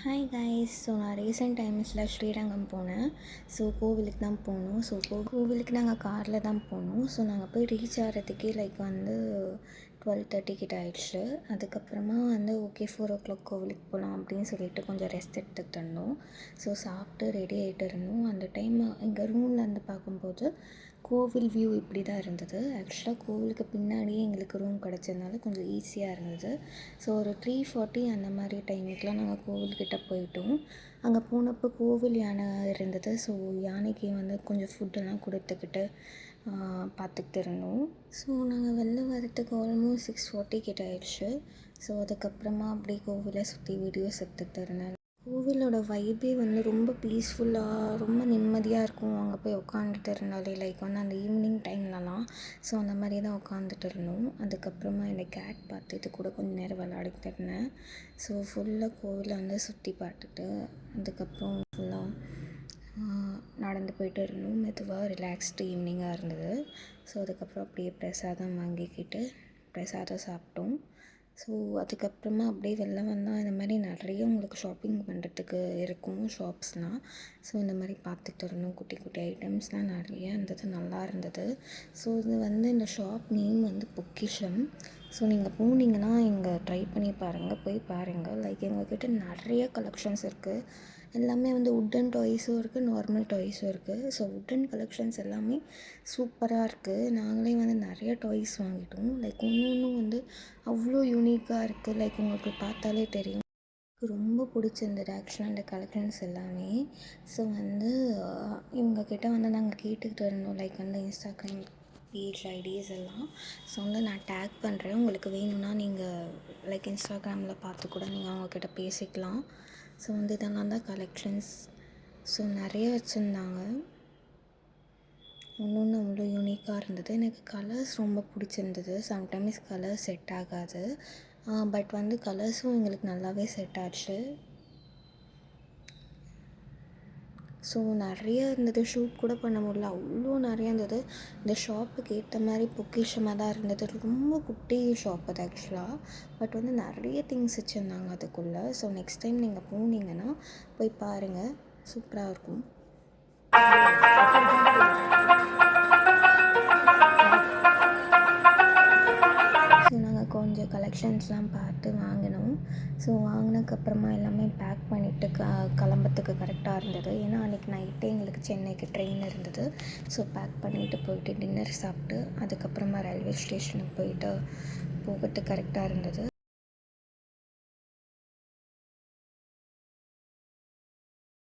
Hi guys. So நான் recent டைம்ஸில் ஸ்ரீரங்கம் போனேன். ஸோ கோவிலுக்கு தான் போகணும். ஸோ கோவிலுக்கு நாங்கள் காரில் தான் போனோம். ஸோ நாங்கள் போய் ரீச் ஆகிறதுக்கே 12:30 கிட்ட ஆயிடுச்சு. அதுக்கப்புறமா ஓகே 4 o'clock கோவிலுக்கு போகலாம் அப்படின்னு சொல்லிட்டு கொஞ்சம் ரெஸ்ட் எடுத்துகிட்டு இருந்தோம். ஸோ சாப்பிட்டு ரெடி ஆகிட்டு இருந்தோம். அந்த டைம் எங்கள் ரூம்லேருந்து பார்க்கும்போது கோவில் வியூ இப்படி தான் இருந்தது. ஆக்சுவலாக கோவிலுக்கு பின்னாடியே எங்களுக்கு ரூம் கிடச்சதுனால கொஞ்சம் ஈஸியாக இருந்தது. ஸோ ஒரு 3:40 அந்த மாதிரி டைமுக்கெலாம் நாங்கள் கோவில்கிட்ட போயிட்டோம். அங்கே போனப்போ கோவில் யானை இருந்தது. ஸோ யானைக்கு கொஞ்சம் ஃபுட்டெல்லாம் கொடுத்துக்கிட்டு பார்த்துக்கிட்டு இருந்தோம். ஸோ நாங்கள் வெளில வரத்துக்கு ஆல்மோஸ்ட் 6:40 கிட்ட ஆயிடுச்சு. ஸோ அதுக்கப்புறமா அப்படியே கோவிலை சுற்றி வீடியோஸ் எடுத்துக்கிட்டு இருந்தேன். கோவிலோட வைபே ரொம்ப பீஸ்ஃபுல்லாக ரொம்ப நிம்மதியாக இருக்கும். அங்கே போய் உட்காந்துட்டு இருந்தாலே அந்த ஈவினிங் டைம்லலாம். ஸோ அந்த மாதிரி தான் உட்காந்துட்டு இருந்தோம். அதுக்கப்புறமா என்னை கேட் பார்த்து இது கூட கொஞ்சம் நேரம் விளையாடிக்கிட்டு இருந்தேன். ஸோ ஃபுல்லாக கோவிலை சுற்றி பார்த்துட்டு அதுக்கப்புறம் ஃபுல்லாக நடந்து போயிட்டு இருந்தோம். மெதுவாக ரிலாக்ஸ்டு ஈவினிங்காக இருந்தது. ஸோ அதுக்கப்புறம் அப்படியே பிரசாதம் வாங்கிக்கிட்டு பிரசாதம் சாப்பிட்டோம். ஸோ அதுக்கப்புறமா அப்படியே வெளில வந்தால் இந்த மாதிரி நிறைய உங்களுக்கு ஷாப்பிங் பண்ணுறதுக்கு இருக்கும் ஷாப்ஸ்லாம். ஸோ இந்த மாதிரி பார்த்துட்டு இருந்தோம். குட்டி குட்டி ஐட்டம்ஸ்லாம் நிறைய இருந்தது, நல்லா இருந்தது. ஸோ இது இந்த ஷாப் நேம் பொக்கிஷம். ஸோ நீங்கள் போனீங்கன்னா இங்கே ட்ரை பண்ணி பாருங்கள், போய் பாருங்கள். எங்கள்கிட்ட நிறைய கலெக்ஷன்ஸ் இருக்குது. எல்லாமே உட்டன் டாய்ஸும் இருக்குது, நார்மல் டாய்ஸும் இருக்குது. ஸோ உட்டன் கலெக்ஷன்ஸ் எல்லாமே சூப்பராக இருக்குது. நாங்களே நிறைய டாய்ஸ் வாங்கிட்டோம். ஒன்று அவ்வளோ யூனிக்காக இருக்குது. உங்களுக்கு பார்த்தாலே தெரியும். எனக்கு ரொம்ப பிடிச்சிருந்தது ஆக்சுவலாக இந்த கலெக்ஷன்ஸ் எல்லாமே. ஸோ இவங்கக்கிட்ட நாங்கள் கேட்டுக்கிட்டு இருந்தோம். இன்ஸ்டாகிராம் பேஜ் ஐடிஸ் எல்லாம். ஸோ நான் டேக் பண்ணுறேன். உங்களுக்கு வேணும்னா நீங்கள் இன்ஸ்டாகிராமில் பார்த்து கூட நீங்கள் அவங்கக்கிட்ட பேசிக்கலாம். ஸோ இதெல்லாம் தான் கலெக்ஷன்ஸ். ஸோ நிறைய வச்சுருந்தாங்க. ஒன்று அவ்வளோ யூனிக்காக இருந்தது. எனக்கு கலர்ஸ் ரொம்ப பிடிச்சிருந்தது. சம்டைம்ஸ் கலர்ஸ் செட் ஆகாது. பட் கலர்ஸும் எங்களுக்கு நல்லாவே செட் ஆச்சு. ஸோ நிறைய இருந்தது. ஷூட் கூட பண்ண முடியல, அவ்வளோ நிறைய இருந்தது. இந்த ஷாப்புக்கு ஏற்ற மாதிரி பொக்கிஷமாக தான் இருந்தது. ரொம்ப குட்டி ஷாப் அது ஆக்சுவலாக. பட் நிறைய திங்ஸ் வச்சுருந்தாங்க அதுக்குள்ளே. ஸோ நெக்ஸ்ட் டைம் நீங்கள் போனீங்கன்னா போய் பாருங்கள், சூப்பராக இருக்கும். ஸோ நாங்கள் கொஞ்சம் கலெக்ஷன்ஸ்லாம் பார்த்து வாங்கினோம். ஸோ வாங்கினதுக்கப்புறமா எல்லாமே பேக் பண்ணிவிட்டு கிளம்புறதுக்கு கரெக்டாக இருந்தது. ஏன்னா அன்றைக்கி நைட்டே எங்களுக்கு சென்னைக்கு ட்ரெயின் இருந்தது. ஸோ பேக் பண்ணிவிட்டு போயிட்டு டின்னர் சாப்பிட்டு அதுக்கப்புறமா ரயில்வே ஸ்டேஷனுக்கு போயிட்டு போகிறதுக்கு கரெக்டாக இருந்தது.